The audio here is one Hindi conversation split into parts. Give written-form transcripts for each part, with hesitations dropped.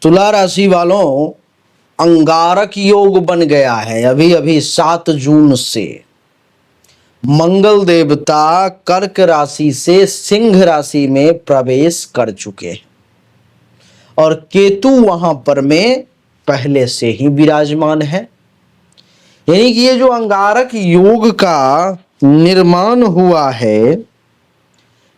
तुला राशि वालों, अंगारक योग बन गया है अभी अभी 7 जून से। मंगल देवता कर्क राशि से सिंह राशि में प्रवेश कर चुके हैं और केतु वहां पर में पहले से ही विराजमान है। यानी कि ये जो अंगारक योग का निर्माण हुआ है,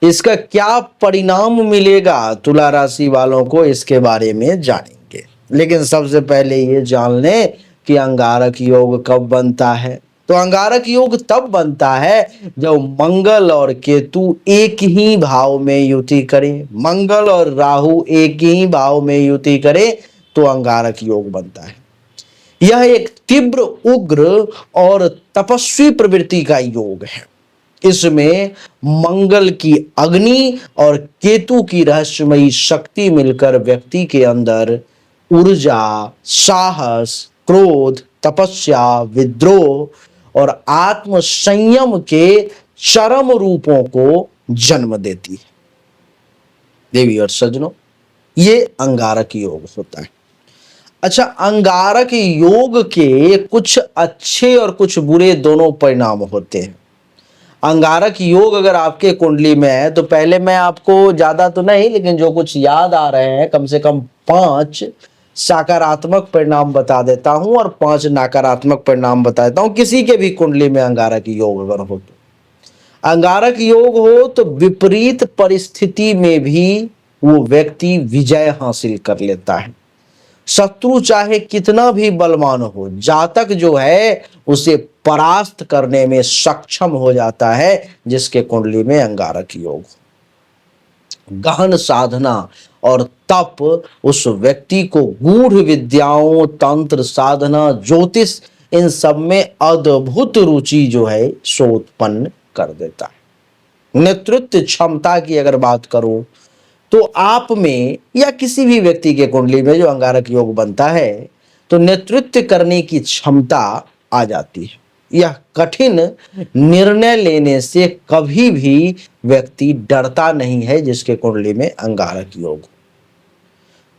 इसका क्या परिणाम मिलेगा तुला राशि वालों को, इसके बारे में जानेंगे। लेकिन सबसे पहले ये जान लें कि अंगारक योग कब बनता है। तो अंगारक योग तब बनता है जब मंगल और केतु एक ही भाव में युति करें। मंगल और राहु एक ही भाव में युति करें तो अंगारक योग बनता है। यह एक तीव्र, उग्र और तपस्वी प्रवृत्ति का योग है। इसमें मंगल की अग्नि और केतु की रहस्यमयी शक्ति मिलकर व्यक्ति के अंदर ऊर्जा, साहस, क्रोध, तपस्या, विद्रोह और आत्म संयम के चरम रूपों को जन्म देती है। देवी और सज्जनों, ये अंगारक योग होता है। अच्छा, अंगारक योग के कुछ अच्छे और कुछ बुरे दोनों परिणाम होते हैं। अंगारक योग अगर आपके कुंडली में है तो पहले मैं आपको ज्यादा तो नहीं, लेकिन जो कुछ याद आ रहे हैं कम से कम 5 सकारात्मक परिणाम बता देता हूं और 5 नकारात्मक परिणाम बता देता हूं। किसी के भी कुंडली में अंगारक योग अगर हो तो, अंगारक योग हो तो विपरीत परिस्थिति में भी वो व्यक्ति विजय हासिल कर लेता है। शत्रु चाहे कितना भी बलवान हो, जातक जो है उसे परास्त करने में सक्षम हो जाता है जिसके कुंडली में अंगारक योग। गहन साधना और तप उस व्यक्ति को गूढ़ विद्याओं, तंत्र साधना, ज्योतिष, इन सब में अद्भुत रुचि जो है सो उत्पन्न कर देता है। नेतृत्व क्षमता की अगर बात करूं तो आप में या किसी भी व्यक्ति के कुंडली में जो अंगारक योग बनता है तो नेतृत्व करने की क्षमता आ जाती है। यह कठिन निर्णय लेने से कभी भी व्यक्ति डरता नहीं है जिसके कुंडली में अंगारक योग।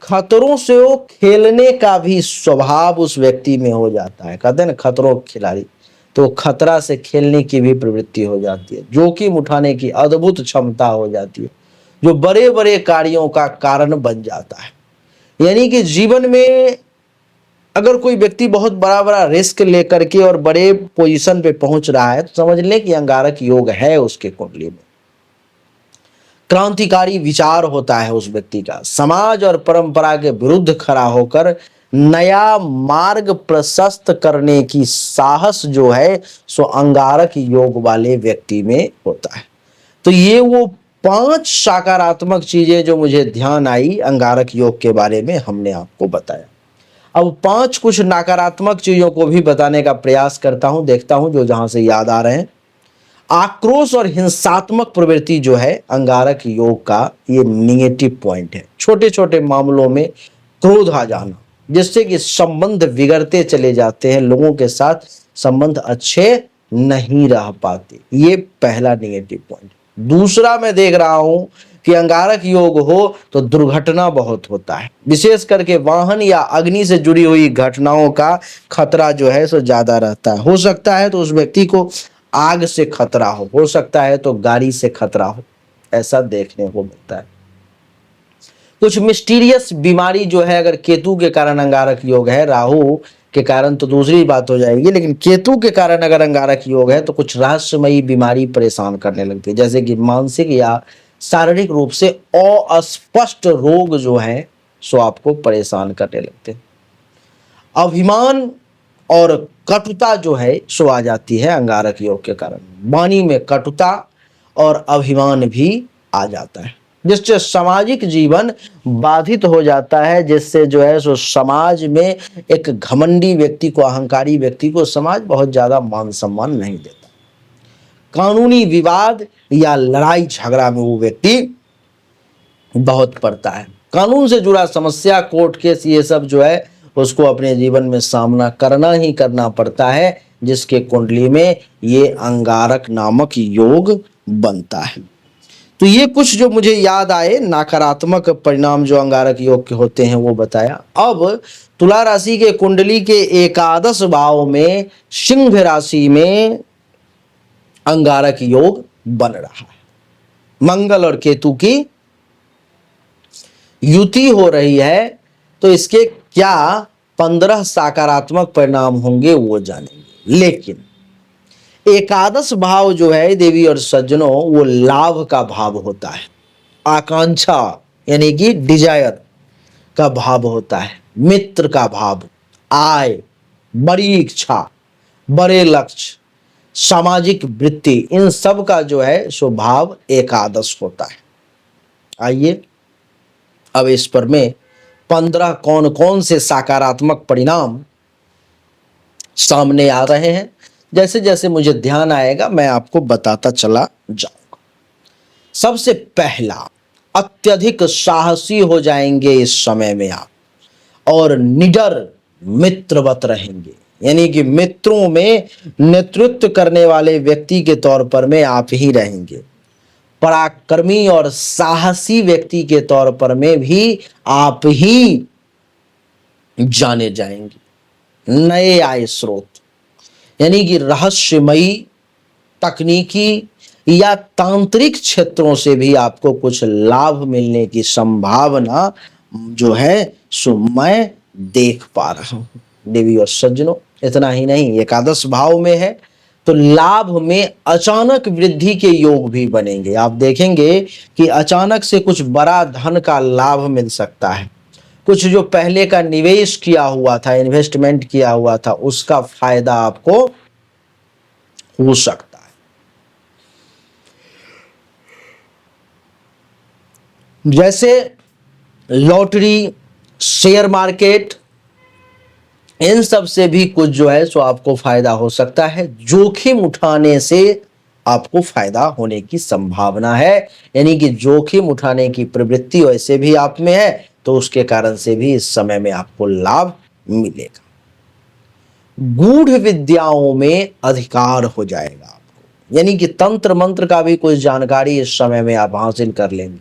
खतरों से वो खेलने का भी स्वभाव उस व्यक्ति में हो जाता है। कहते हैं ना खतरों खिलाड़ी, तो खतरा से खेलने की भी प्रवृत्ति हो जाती है। जोखिम उठाने की अद्भुत क्षमता हो जाती है जो बड़े बड़े कार्यों का कारण बन जाता है। यानी कि जीवन में अगर कोई व्यक्ति बहुत बड़ा बड़ा रिस्क लेकर के और बड़े पोजीशन पे पहुंच रहा है तो समझ लें कि अंगारक योग है उसके कुंडली में। क्रांतिकारी विचार होता है उस व्यक्ति का, समाज और परंपरा के विरुद्ध खड़ा होकर नया मार्ग प्रशस्त करने की साहस जो है सो अंगारक योग वाले व्यक्ति में होता है। तो ये वो 5 सकारात्मक चीजें जो मुझे ध्यान आई अंगारक योग के बारे में हमने आपको बताया। अब 5 कुछ नकारात्मक चीजों को भी बताने का प्रयास करता हूं, देखता हूं जो जहां से याद आ रहे हैं। आक्रोश और हिंसात्मक प्रवृत्ति जो है अंगारक योग का ये निगेटिव पॉइंट है। छोटे छोटे मामलों में क्रोध आ जाना जिससे कि संबंध बिगड़ते चले जाते हैं, लोगों के साथ संबंध अच्छे नहीं रह पाते। ये पहला निगेटिव पॉइंट। दूसरा मैं देख रहा हूं कि अंगारक योग हो तो दुर्घटना बहुत होता है, विशेष करके वाहन या अग्नि से जुड़ी हुई घटनाओं का खतरा जो है सो ज्यादा रहता है। हो सकता है तो उस व्यक्ति को आग से खतरा हो सकता है तो गाड़ी से खतरा हो, ऐसा देखने को मिलता है। कुछ मिस्टीरियस बीमारी जो है अगर केतु के कारण अंगारक योग है, राहु के कारण तो दूसरी बात हो जाएगी, लेकिन केतु के कारण अगर अंगारक योग है तो कुछ रहस्यमयी बीमारी परेशान करने लगती है, जैसे कि मानसिक या शारीरिक रूप से अस्पष्ट रोग जो है सो आपको परेशान करने लगते हैं। अभिमान और कटुता जो है सो आ जाती है अंगारक योग के कारण। वाणी में कटुता और अभिमान भी आ जाता है जिससे सामाजिक जीवन बाधित हो जाता है, जिससे जो है सो समाज में एक घमंडी व्यक्ति को, अहंकारी व्यक्ति को समाज बहुत ज्यादा मान सम्मान नहीं देता। कानूनी विवाद या लड़ाई झगड़ा में वो व्यक्ति बहुत पड़ता है। कानून से जुड़ा समस्या, कोर्ट केस, ये सब जो है उसको अपने जीवन में सामना करना ही करना पड़ता है जिसके कुंडली में ये अंगारक नामक योग बनता है। तो ये कुछ जो मुझे याद आए नकारात्मक परिणाम जो अंगारक योग के होते हैं वो बताया। अब तुला राशि के कुंडली के एकादश भाव में सिंह राशि में अंगारक योग बन रहा है। मंगल और केतु की युति हो रही है, तो इसके क्या 15 सकारात्मक परिणाम होंगे वो जानेंगे। लेकिन एकादश भाव जो है देवी और सज्जनों, वो लाभ का भाव होता है, आकांक्षा यानी कि डिजायर का भाव होता है, मित्र का भाव, आय, बड़ी इच्छा, बड़े लक्ष्य, सामाजिक वृत्ति, इन सब का जो है सो भाव एकादश होता है। आइए अब इस पर में 15 कौन कौन से सकारात्मक परिणाम सामने आ रहे हैं, जैसे जैसे मुझे ध्यान आएगा मैं आपको बताता चला जाऊंगा। सबसे पहला, अत्यधिक साहसी हो जाएंगे इस समय में आप, और निडर मित्रवत रहेंगे, यानी कि मित्रों में नेतृत्व करने वाले व्यक्ति के तौर पर में आप ही रहेंगे। पराक्रमी और साहसी व्यक्ति के तौर पर में भी आप ही जाने जाएंगे। नए आय स्रोत यानी कि रहस्यमयी, तकनीकी या तांत्रिक क्षेत्रों से भी आपको कुछ लाभ मिलने की संभावना जो है सो मैं देख पा रहा हूं देवी और सज्जनों। इतना ही नहीं, एकादश भाव में है तो लाभ में अचानक वृद्धि के योग भी बनेंगे। आप देखेंगे कि अचानक से कुछ बड़ा धन का लाभ मिल सकता है, कुछ जो पहले का निवेश किया हुआ था, इन्वेस्टमेंट किया हुआ था, उसका फायदा आपको हो सकता है। जैसे लॉटरी, शेयर मार्केट, इन सब से भी कुछ जो है सो आपको फायदा हो सकता है। जोखिम उठाने से आपको फायदा होने की संभावना है, यानी कि जोखिम उठाने की प्रवृत्ति वैसे भी आप में है, तो उसके कारण से भी इस समय में आपको लाभ मिलेगा। गूढ़ विद्याओं में अधिकार हो जाएगा आपको, यानी कि तंत्र मंत्र का भी कुछ जानकारी इस समय में आप हासिल कर लेंगे।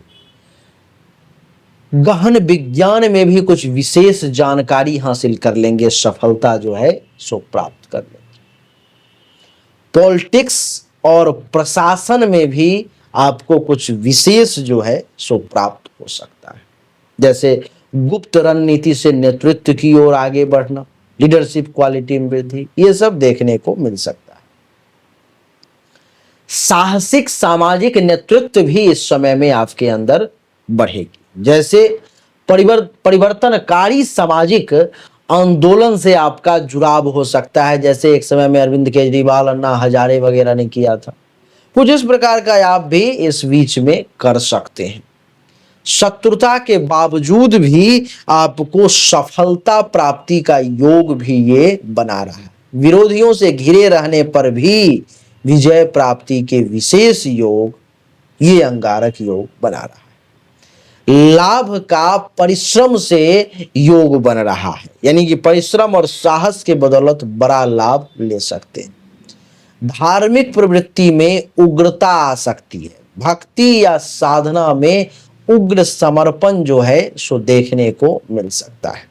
गहन विज्ञान में भी कुछ विशेष जानकारी हासिल कर लेंगे, सफलता जो है सो प्राप्त कर लेंगे। पॉलिटिक्स और प्रशासन में भी आपको कुछ विशेष जो है सो प्राप्त हो सकता है, जैसे गुप्त रणनीति से नेतृत्व की ओर आगे बढ़ना, लीडरशिप क्वालिटी में वृद्धि, ये सब देखने को मिल सकता है। साहसिक सामाजिक नेतृत्व भी इस समय में आपके अंदर बढ़ेगी, जैसे परिवर्तनकारी सामाजिक आंदोलन से आपका जुड़ाव हो सकता है, जैसे एक समय में अरविंद केजरीवाल, अन्ना हजारे वगैरह ने किया था। कुछ इस प्रकार का आप भी इस बीच में कर सकते हैं। शत्रुता के बावजूद भी आपको सफलता प्राप्ति का योग भी ये बना रहा है। विरोधियों से घिरे रहने पर भी विजय प्राप्ति के विशेष योग ये अंगारक योग बना रहा है। लाभ का परिश्रम से योग बन रहा है, यानी कि परिश्रम और साहस के बदौलत बड़ा लाभ ले सकते हैं। धार्मिक प्रवृत्ति में उग्रता आ सकती है, भक्ति या साधना में उग्र समर्पण जो है सो देखने को मिल सकता है।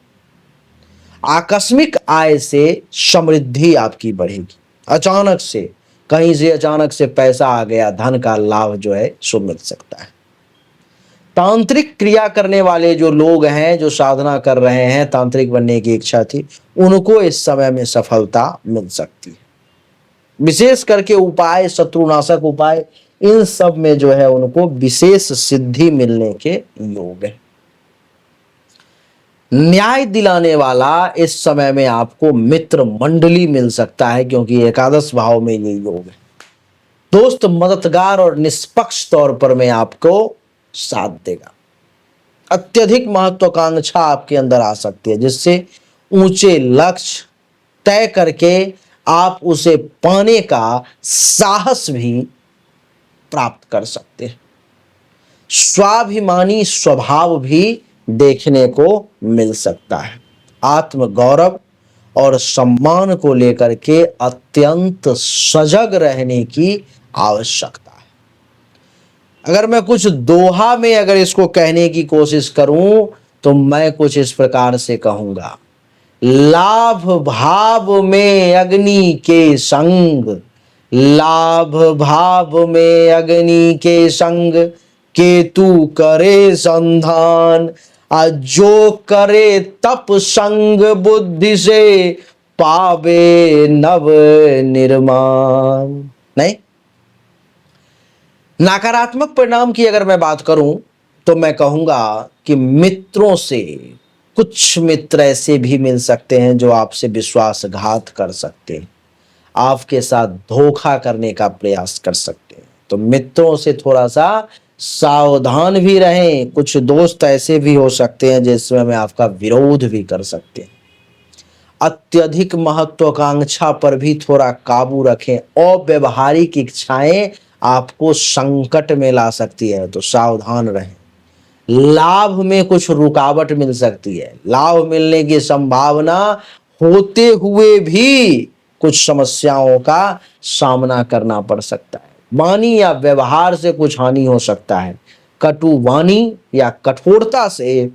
आकस्मिक आय से समृद्धि आपकी बढ़ेगी, अचानक से कहीं से अचानक से पैसा आ गया, धन का लाभ जो है सो मिल सकता है। तांत्रिक क्रिया करने वाले जो लोग हैं, जो साधना कर रहे हैं, तांत्रिक बनने की इच्छा थी, उनको इस समय में सफलता मिल सकती है। विशेष करके उपाय, शत्रुनाशक उपाय, इन सब में जो है उनको विशेष सिद्धि मिलने के योग है। न्याय दिलाने वाला इस समय में आपको मित्र मंडली मिल सकता है, क्योंकि एकादश भाव में ये योग है। दोस्त मददगार और निष्पक्ष तौर पर में आपको साथ देगा। अत्यधिक महत्वाकांक्षा आपके अंदर आ सकती है, जिससे ऊंचे लक्ष्य तय करके आप उसे पाने का साहस भी प्राप्त कर सकते हैं। स्वाभिमानी स्वभाव भी देखने को मिल सकता है। आत्मगौरव और सम्मान को लेकर के अत्यंत सजग रहने की आवश्यकता है। अगर मैं कुछ दोहा में अगर इसको कहने की कोशिश करूं तो मैं कुछ इस प्रकार से कहूंगा, लाभ भाव में अग्नि के संग, लाभ भाव में अग्नि के संग, केतु करे संधान, जो करे तप संग बुद्धि से, पावे नव निर्माण। नहीं, नकारात्मक परिणाम की अगर मैं बात करूं तो मैं कहूंगा कि मित्रों से, कुछ मित्र ऐसे भी मिल सकते हैं जो आपसे विश्वासघात कर सकते हैं, आपके साथ धोखा करने का प्रयास कर सकते हैं। तो मित्रों से थोड़ा सा सावधान भी रहें। कुछ दोस्त ऐसे भी हो सकते हैं जिसमें में आपका विरोध भी कर सकते हैं। अत्यधिक महत्वाकांक्षा पर भी थोड़ा काबू रखें। अव्यावहारिक इच्छाएं आपको संकट में ला सकती है, तो सावधान रहें। लाभ में कुछ रुकावट मिल सकती है, लाभ मिलने की संभावना होते हुए भी कुछ समस्याओं का सामना करना पड़ सकता है। वाणी या व्यवहार से कुछ हानि हो सकता है। कटु वाणी या कठोरता से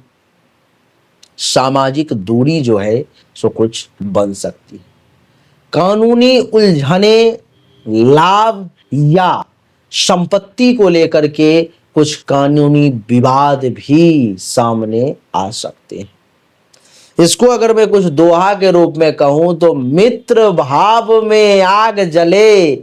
सामाजिक दूरी जो है सो कुछ बन सकती है। कानूनी उलझने, लाभ या संपत्ति को लेकर के कुछ कानूनी विवाद भी सामने आ सकते हैं। इसको अगर मैं कुछ दोहा के रूप में कहूं तो मित्र भाव में आग जले,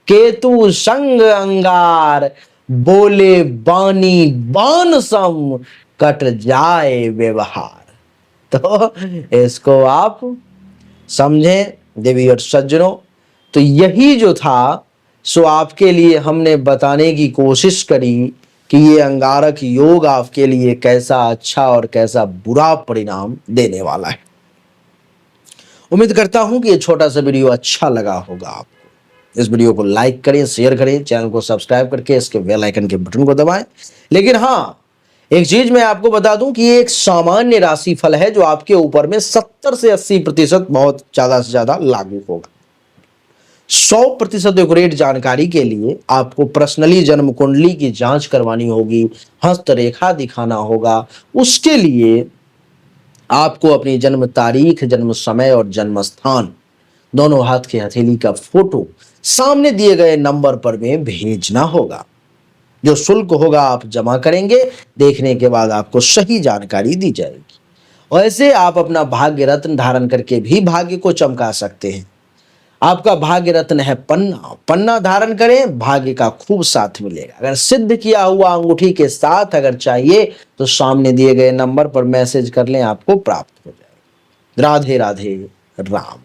केतु संग अंगार, बोले बानी बान सम, कट जाए व्यवहार। तो इसको आप समझें देवी और सज्जनों। तो यही जो था सो आपके लिए हमने बताने की कोशिश करी कि ये अंगारक योग आपके लिए कैसा अच्छा और कैसा बुरा परिणाम देने वाला है। उम्मीद करता हूं कि ये छोटा सा वीडियो अच्छा लगा होगा आपको। इस वीडियो को लाइक करें, शेयर करें, चैनल को सब्सक्राइब करके इसके बेल आइकन के बटन को दबाएं। लेकिन हाँ, एक चीज मैं आपको बता दूं कि ये एक सामान्य राशि फल है जो आपके ऊपर में 70 से 80% बहुत ज्यादा से ज्यादा लागू होगा। 100% एक्यूरेट जानकारी के लिए आपको पर्सनली जन्म कुंडली की जांच करवानी होगी, हस्तरेखा दिखाना होगा। उसके लिए आपको अपनी जन्म तारीख, जन्म समय और जन्म स्थान दोनों हाथ की हथेली का फोटो सामने दिए गए नंबर पर में भेजना होगा। जो शुल्क होगा आप जमा करेंगे, देखने के बाद आपको सही जानकारी दी जाएगी। और ऐसे आप अपना भाग्य रत्न धारण करके भी भाग्य को चमका सकते हैं। आपका भाग्य रत्न है पन्ना, पन्ना धारण करें, भाग्य का खूब साथ मिलेगा। अगर सिद्ध किया हुआ अंगूठी के साथ अगर चाहिए तो सामने दिए गए नंबर पर मैसेज कर लें, आपको प्राप्त हो जाएगा। राधे राधे, राम।